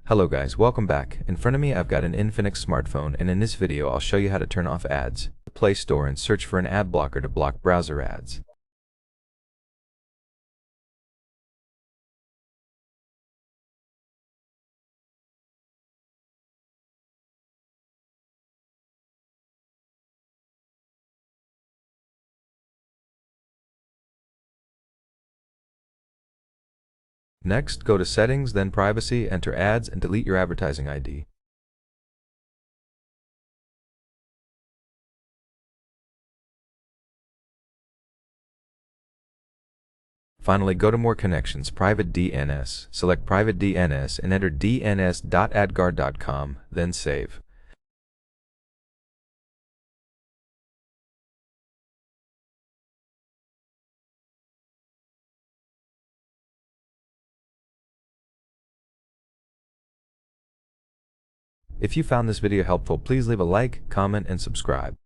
Hello guys, welcome back. In front of me I've got an Infinix smartphone, and in this video I'll show you how to turn off ads. Play Store and search for an ad blocker to block browser ads. Next, go to Settings, then Privacy, enter Ads, and delete your advertising ID. Finally, go to More Connections, Private DNS. Select Private DNS and enter dns.adguard.com, then save. If you found this video helpful, please leave a like, comment, and subscribe.